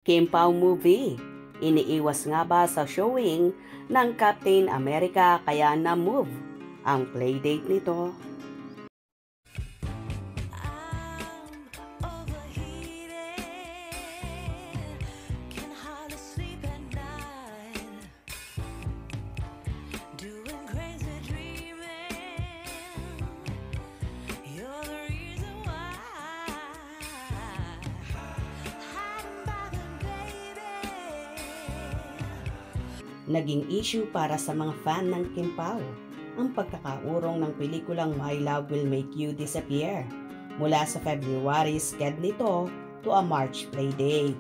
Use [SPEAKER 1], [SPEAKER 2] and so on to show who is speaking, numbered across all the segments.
[SPEAKER 1] Kim Pao movie. Iniiwas nga ba sa showing ng Captain America kaya na-move ang playdate nito? Naging issue para sa mga fan ng Kim Pao ang pagkakaurong ng pelikulang My Love Will Make You Disappear mula sa February sked nito to a March playdate.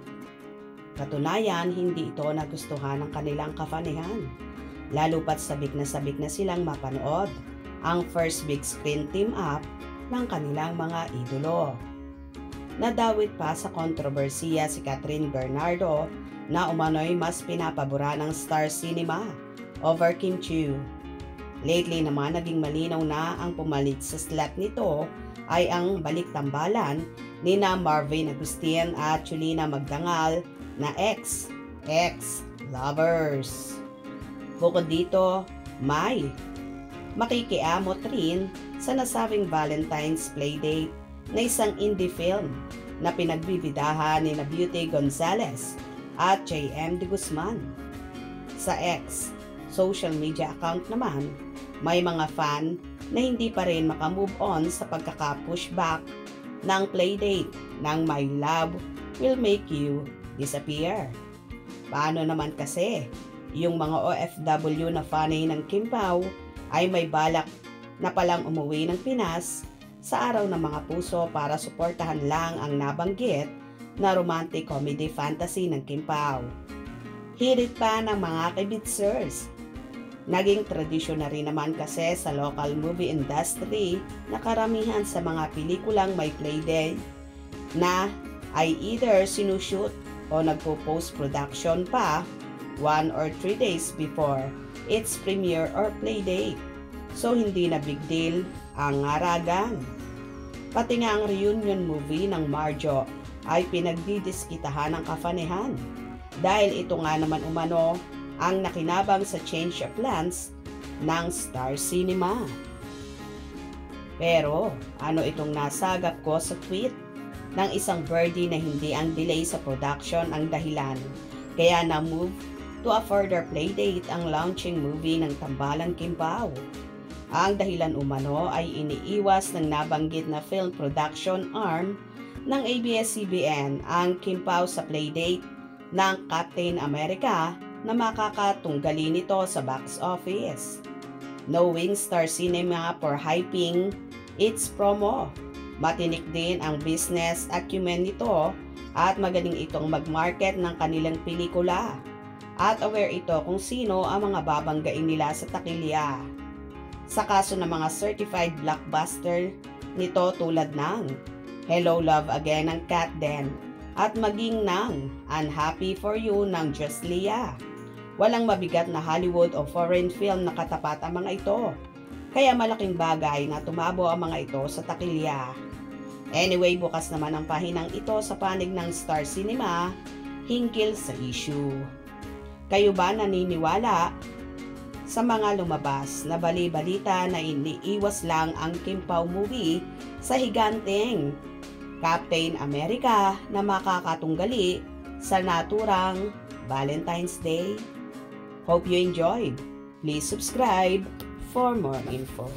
[SPEAKER 1] Katunayan, hindi ito nagustuhan ng kanilang kafanihan, lalo pat sabik na silang mapanood ang first big screen team up ng kanilang mga idolo. Nadawit pa sa kontrobersiya si Catherine Bernardo na umano'y mas pinapabura ng Star Cinema over Kim Chiu. Lately naman naging malinaw na ang pumalit sa slot nito ay ang balik-tambalan ni na Marvin Agustin at Chulina Magdangal na ex-lovers. Bukod dito, may makikiamot rin sa nasabing Valentine's Playdate na isang indie film na pinagbibidahan ni na Beauty Gonzalez at J.M. de Guzman. Sa X social media account naman, may mga fan na hindi pa rin makamove on sa pagkaka-pushback ng playdate ng My Love Will Make You Disappear. Paano naman kasi yung mga OFW na fanay ng Kim Pao ay may balak na palang umuwi ng Pinas sa araw ng mga puso para suportahan lang ang nabanggit na romantic comedy fantasy ng Kim Pao. Hirit pa ng mga kibitsers. Naging tradisyon na rin naman kasi sa local movie industry na karamihan sa mga pelikulang may playdate na ay either sinushoot o nagpo-post production pa 1 or 3 days before its premiere or playdate. So hindi na big deal ang ngaragan. Pati nga ang reunion movie ng Marjo ay pinagdidiskitahan ng kafanihan dahil ito nga naman umano ang nakinabang sa change of plans ng Star Cinema. Pero ano itong nasagap ko sa tweet ng isang birdie na hindi ang delay sa production ang dahilan kaya na-move to a further playdate ang launching movie ng Tambalang Kim Pao. Ang dahilan umano ay iniiwas ng nabanggit na film production arm ng ABS-CBN ang Kim Pao sa playdate ng Captain America na makakatunggali nito sa box office. Knowing Star Cinema for hyping its promo, matinik din ang business acumen nito at magaling itong mag-market ng kanilang pelikula at aware ito kung sino ang mga babanggain nila sa takilya. Sa kaso ng mga certified blockbuster nito tulad ng Hello Love Again ng Kat Den at maging ng Unhappy for You ng Just Leah. Walang mabigat na Hollywood o foreign film na katapat ang mga ito. Kaya malaking bagay na tumabo ang mga ito sa takilya. Anyway, bukas naman ang pahinang ito sa panig ng Star Cinema hinggil sa issue. Kayo ba naniniwala sa mga lumabas na bali-balita na iniiwas lang ang Kim Pao movie sa higanteng Captain America na makakatunggali sa naturang Valentine's Day? Hope you enjoyed. Please subscribe for more info.